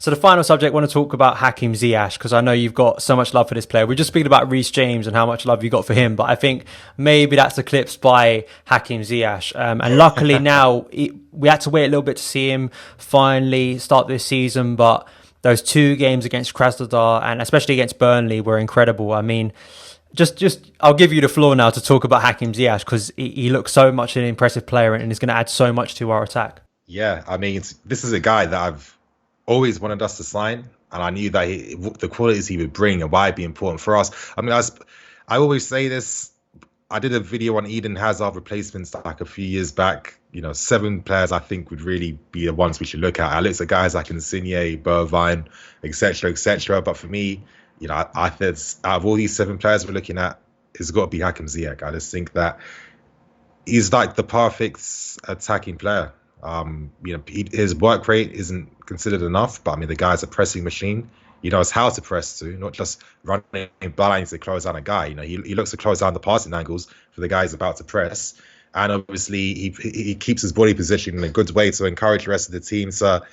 So the final subject, I want to talk about Hakim Ziyech, because I know you've got so much love for this player. We're just speaking about Reece James and how much love you got for him, but I think maybe that's eclipsed by Hakim Ziyech. And luckily now we had to wait a little bit to see him finally start this season, but those two games against Krasnodar and especially against Burnley were incredible. I mean, just I'll give you the floor now to talk about Hakim Ziyech, because he looks so much an impressive player and is going to add so much to our attack. Yeah, I mean, this is a guy that I've always wanted us to sign, and I knew that the qualities he would bring and why it'd be important for us. I mean, I always say this. I did a video on Eden Hazard replacements like a few years back. 7 players I think would really be the ones we should look at. I looked at guys like Insigne, Bergwijn, etc., etc. But for me, I said out of all these 7 players we're looking at, it's got to be Hakim Ziyech. I just think that he's like the perfect attacking player. His work rate isn't considered enough, but I mean, the guy's a pressing machine. He knows how to press too, not just running blind to close down a guy. He looks to close down the passing angles for the guy he's about to press. And obviously, he keeps his body position in a good way to encourage the rest of the team to,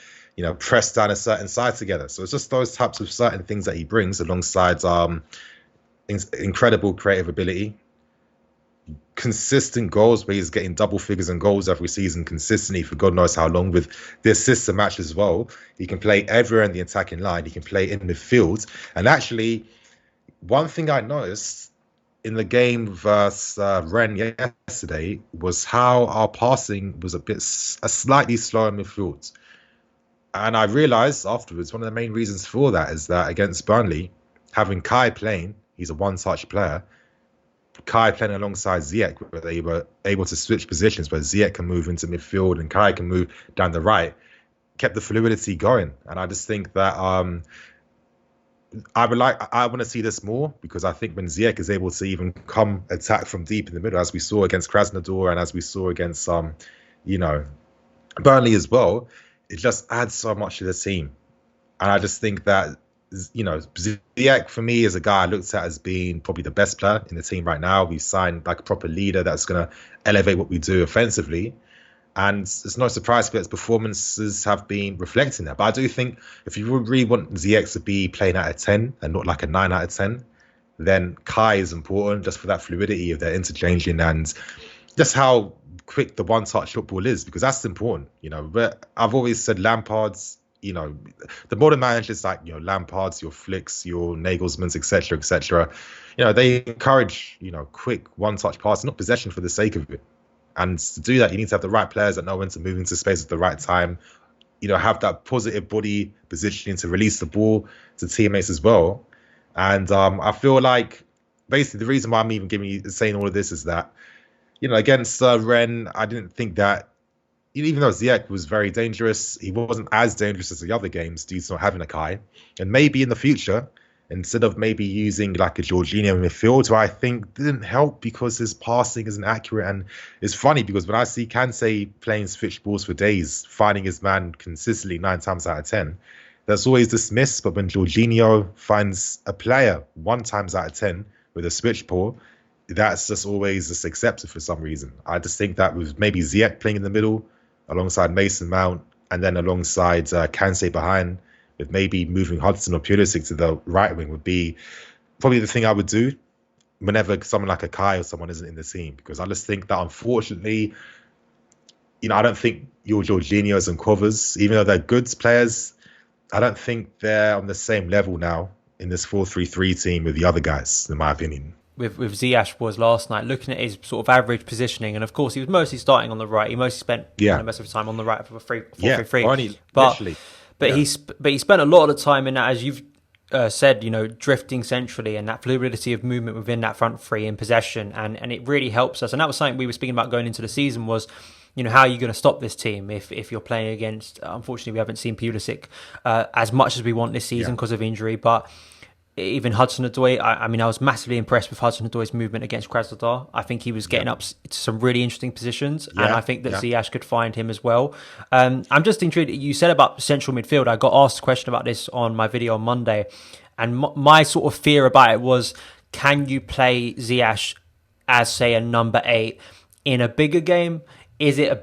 press down a certain side together. So it's just those types of certain things that he brings alongside incredible creative ability. Consistent goals where he's getting double figures in goals every season consistently for God knows how long, with the assist to match as well. He can play everywhere in the attacking line. He can play in midfield. And actually, one thing I noticed in the game versus Rennes yesterday was how our passing was a slightly slower in midfield. And I realised afterwards one of the main reasons for that is that against Burnley, having Kai playing, he's a one-touch player, Kai playing alongside Ziyech, where they were able to switch positions, where Ziyech can move into midfield and Kai can move down the right, kept the fluidity going. And I just think that I want to see this more, because I think when Ziyech is able to even come attack from deep in the middle, as we saw against Krasnodar and as we saw against Burnley as well, it just adds so much to the team. And I just think that Ziyech for me is a guy I looked at as being probably the best player in the team right now. We've signed like a proper leader that's going to elevate what we do offensively. And it's no surprise that his performances have been reflecting that. But I do think if you really want Ziyech to be playing out of 10 and not like a 9 out of 10, then Kai is important just for that fluidity of their interchanging and just how quick the one-touch football is, because that's important. But I've always said Lampard's, the modern managers like, Lampard's, your Flicks, your Nagelsmann's, etc., etc., they encourage, quick one-touch pass, not possession for the sake of it. And to do that, you need to have the right players that know when to move into space at the right time, have that positive body positioning to release the ball to teammates as well. And I feel like basically the reason why I'm even saying all of this is that, against Rennes, I didn't think that, even though Ziyech was very dangerous, he wasn't as dangerous as the other games due to not having a Kai. And maybe in the future, instead of maybe using like a Jorginho in midfield, who I think didn't help because his passing isn't accurate. And it's funny because when I see Kansé playing switch balls for days, finding his man consistently 9 times out of 10, that's always dismissed. But when Jorginho finds a player 1 times out of 10 with a switch ball, that's just always just accepted for some reason. I just think that with maybe Ziyech playing in the middle alongside Mason Mount and then alongside Kansé behind, with maybe moving Hudson or Pulisic to the right wing, would be probably the thing I would do whenever someone like a Kai or someone isn't in the team. Because I just think that unfortunately, I don't think your Jorginhos and Covers, even though they're good players, I don't think they're on the same level now in this 4-3-3 team with the other guys, in my opinion. With Ziyech was last night, looking at his sort of average positioning, and of course he was mostly starting on the right. He mostly spent most of the time on the right for a 4-3-3. But he spent a lot of the time in that, as you've said, drifting centrally and that fluidity of movement within that front three in possession, and it really helps us. And that was something we were speaking about going into the season was, how are you going to stop this team if you're playing against? Unfortunately, we haven't seen Pulisic as much as we want this season because of injury, but. Even Hudson-Odoi, I was massively impressed with Hudson-Odoi's movement against Krasnodar. I think he was getting up to some really interesting positions, and I think that Ziyech could find him as well. I'm just intrigued. You said about central midfield. I got asked a question about this on my video on Monday, and my sort of fear about it was, can you play Ziyech as, say, a number 8 in a bigger game? Is it a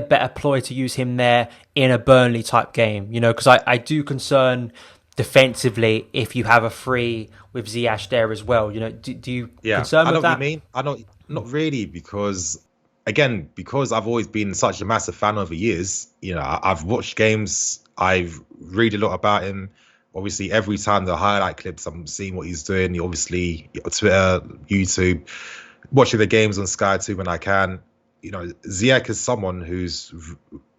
better ploy to use him there in a Burnley type game? You know, because I do concern defensively if you have a free with Ziyech there as well. You know, do you concern with that? I know what you mean. I don't, not really, because again, because I've always been such a massive fan over years. You know, I've watched games, I've read a lot about him. Obviously, every time the highlight clips, I'm seeing what he's doing. Obviously, Twitter, YouTube, watching the games on Sky too when I can. You know, Ziyech is someone who's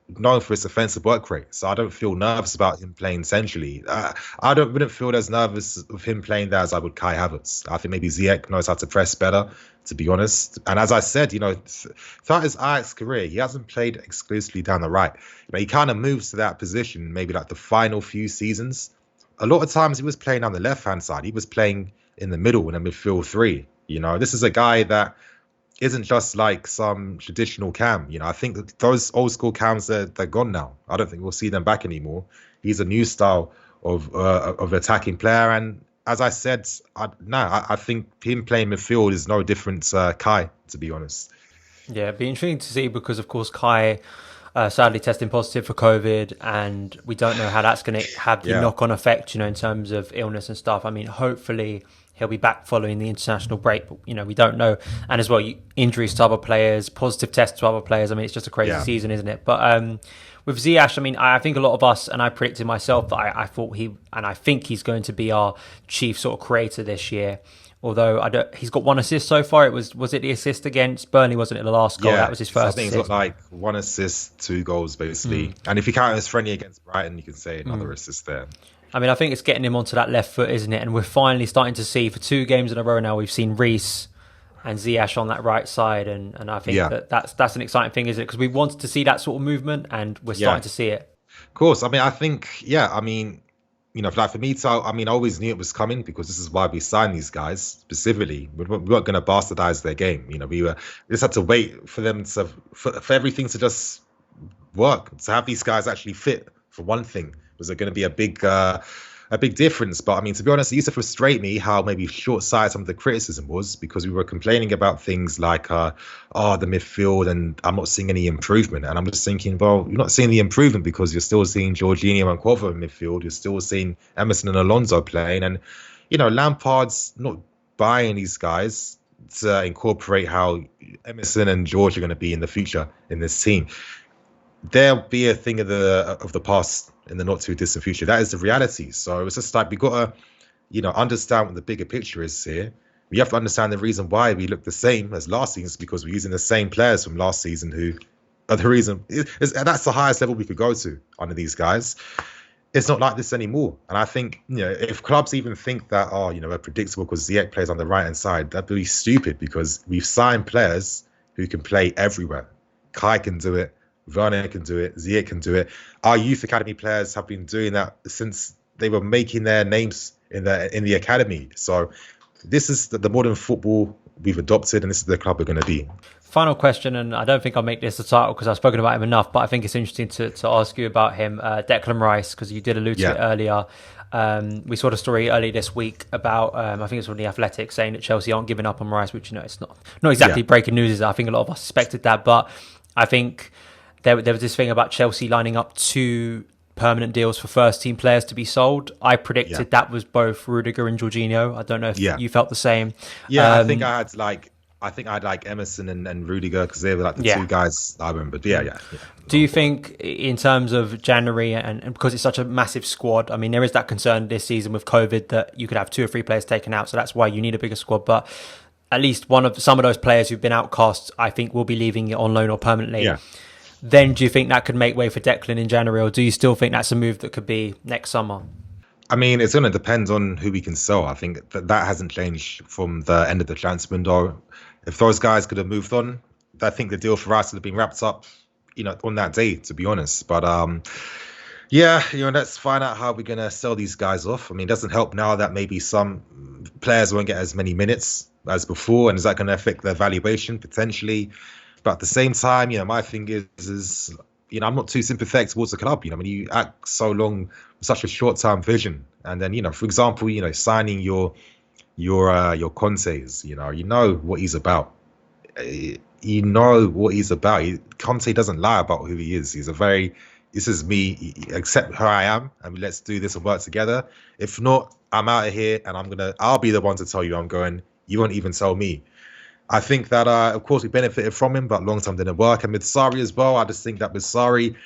known for his offensive work rate, so I don't feel nervous about him playing centrally. I wouldn't feel as nervous of him playing there as I would Kai Havertz. I think maybe Ziyech knows how to press better, to be honest. And as I said, you know, throughout his Ajax career, he hasn't played exclusively down the right. You know, he kind of moves to that position maybe like the final few seasons. A lot of times he was playing on the left-hand side. He was playing in the middle in a midfield three. You know, this is a guy that isn't just like some traditional cam. You know, I think that those old school cams, they're gone now. I don't think we'll see them back anymore. He's a new style of attacking player. And as I said, I think him playing midfield is no different to Kai, to be honest. Yeah, it'd be intriguing to see because, of course, Kai sadly testing positive for COVID, and we don't know how that's going to have the knock-on effect, you know, in terms of illness and stuff. I mean, hopefully he'll be back following the international break, but, you know, we don't know. And as well, injuries to other players, positive tests to other players. I mean, it's just a crazy season, isn't it? But with Ziyech, I mean, I think a lot of us, and I predicted myself that I thought I think he's going to be our chief sort of creator this year. Although he's got one assist so far. Was it the assist against Burnley? Wasn't it the last goal? That was his first. I think he's got like one assist, 2 goals basically. And if you count his friendly against Brighton, you can say another assist there. I mean, I think it's getting him onto that left foot, isn't it? And we're finally starting to see, for 2 games in a row now, we've seen Reece and Ziyech on that right side, and I think that's an exciting thing, isn't it? Because we wanted to see that sort of movement, and we're starting to see it. Of course. I mean, I think, I mean, you know, like for me, I always knew it was coming, because this is why we signed these guys specifically. We weren't going to bastardize their game. You know, we just had to wait for them for everything to just work, to have these guys actually fit. For one thing, was there going to be a big difference? But I mean, to be honest, it used to frustrate me how maybe short-sighted some of the criticism was, because we were complaining about things like, the midfield, and I'm not seeing any improvement. And I'm just thinking, well, you're not seeing the improvement because you're still seeing Jorginho and Quavo in midfield. You're still seeing Emerson and Alonso playing. And, you know, Lampard's not buying these guys to incorporate how Emerson and George are going to be in the future in this team. There'll be a thing of the past in the not too distant future. That is the reality. So it's just like, we got to, you know, understand what the bigger picture is here. We have to understand the reason why we look the same as last season is because we're using the same players from last season who are the reason. And that's the highest level we could go to under these guys. It's not like this anymore. And I think, you know, if clubs even think that, you know, we're predictable because Ziyech plays on the right-hand side, that'd be stupid, because we've signed players who can play everywhere. Kai can do it. Werner can do it. Ziyech can do it. Our youth academy players have been doing that since they were making their names in the academy. So this is the modern football we've adopted, and this is the club we're going to be. Final question, and I don't think I'll make this the title because I've spoken about him enough, but I think it's interesting to ask you about him, Declan Rice, because you did allude to it earlier. We saw the story earlier this week about, I think it's from The Athletic, saying that Chelsea aren't giving up on Rice, which, you know, it's not exactly breaking news, is it? I think a lot of us suspected that, but I think there was this thing about Chelsea lining up 2 permanent deals for first-team players to be sold. I predicted that was both Rudiger and Jorginho. I don't know if you felt the same. Yeah, I think I had like Emerson and Rudiger, because they were like the 2 guys I remember. Yeah. Do you think, in terms of January, and because it's such a massive squad, I mean, there is that concern this season with COVID that you could have 2 or 3 players taken out, so that's why you need a bigger squad. But at least some of those players who've been outcast, I think, will be leaving on loan or permanently. Yeah. Then do you think that could make way for Declan in January, or do you still think that's a move that could be next summer? I mean, it's going to depend on who we can sell. I think that hasn't changed from the end of the transfer window. If those guys could have moved on, I think the deal for us would have been wrapped up, you know, on that day, to be honest. But you know, let's find out how we're going to sell these guys off. I mean, it doesn't help now that maybe some players won't get as many minutes as before, and is that going to affect their valuation potentially? But at the same time, you know, my thing is, you know, I'm not too sympathetic towards the club. You know, when you act so long with such a short-term vision, and then, you know, for example, you know, signing your Contes, you know what he's about. You you know what he's about. Conte doesn't lie about who he is. He's a very, this is me, accept who I am, and let's do this and work together. If not, I'm out of here, and I'll be the one to tell you I'm going. You won't even tell me. I think that, of course, we benefited from him, but long time didn't work. And with Sarri as well, I just think that with Sarri,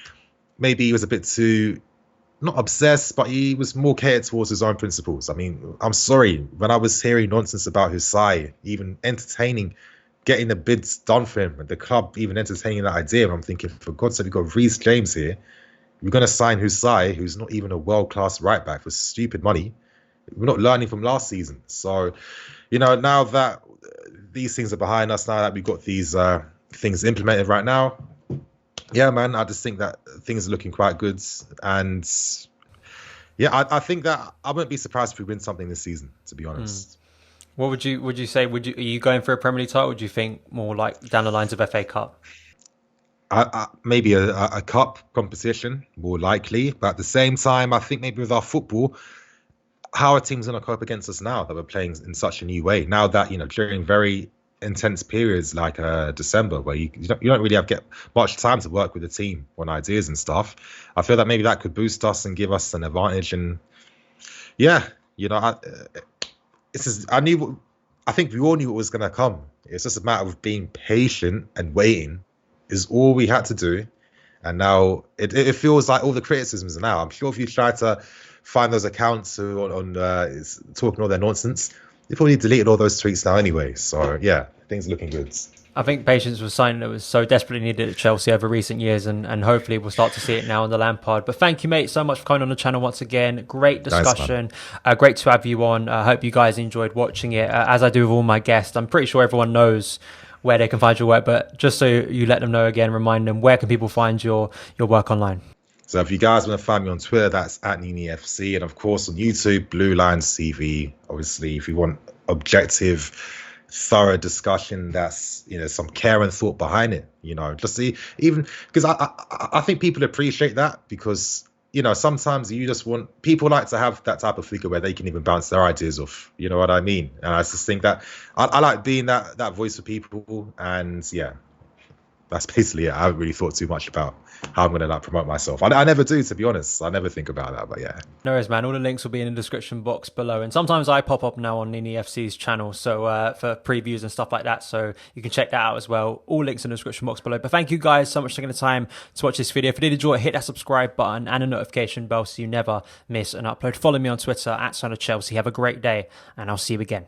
maybe he was a bit too, not obsessed, but he was more catered towards his own principles. I mean, I'm sorry, when I was hearing nonsense about Husai, even entertaining, getting the bids done for him, the club even entertaining that idea, I'm thinking, for God's sake, we've got Reece James here. We're going to sign Husai, who's not even a world-class right-back, for stupid money. We're not learning from last season. So, now that these things are behind us, now that we've got these things implemented right now, yeah, man, I just think that things are looking quite good. And yeah, I think that I wouldn't be surprised if we win something this season, to be honest. What would you say? Are you going for a Premier League title? Or would you think more like down the lines of FA Cup? Maybe a cup competition, more likely. But at the same time, I think maybe with our football, how are teams going to cope against us now that we're playing in such a new way? Now that, during very intense periods like December, where you don't really get much time to work with the team on ideas and stuff, I feel that maybe that could boost us and give us an advantage. And yeah, I think we all knew it was going to come. It's just a matter of being patient and waiting is all we had to do. And now it feels like all the criticisms are now. I'm sure if you try to find those accounts who on talking all their nonsense, they probably deleted all those tweets now anyway. So yeah, things are looking good. I think patience was something that was so desperately needed at Chelsea over recent years, and hopefully we'll start to see it now under Lampard. But thank you, mate, so much for coming on the channel once again. Great discussion. Nice, great to have you on. I hope you guys enjoyed watching it, as I do with all my guests. I'm pretty sure everyone knows where they can find your work, but just so you let them know again, remind them, where can people find your work online? So if you guys want to find me on Twitter, that's at NiiNiiFC, and of course on YouTube, Blue Lines TV. Obviously, if you want objective, thorough discussion, that's some care and thought behind it. Just see, even because I think people appreciate that, because sometimes you just want, people like to have that type of figure where they can even bounce their ideas off. You know what I mean? And I just think that I like being that voice for people. And yeah, that's basically it. I haven't really thought too much about how I'm going to promote myself. I never do, to be honest. I never think about that, but yeah. No worries, man. All the links will be in the description box below. And sometimes I pop up now on NiiNiiFC's channel, so for previews and stuff like that. So you can check that out as well. All links in the description box below. But thank you guys so much for taking the time to watch this video. If you did enjoy it, hit that subscribe button and a notification bell so you never miss an upload. Follow me on Twitter at @SonOfChelsea. Have a great day, and I'll see you again.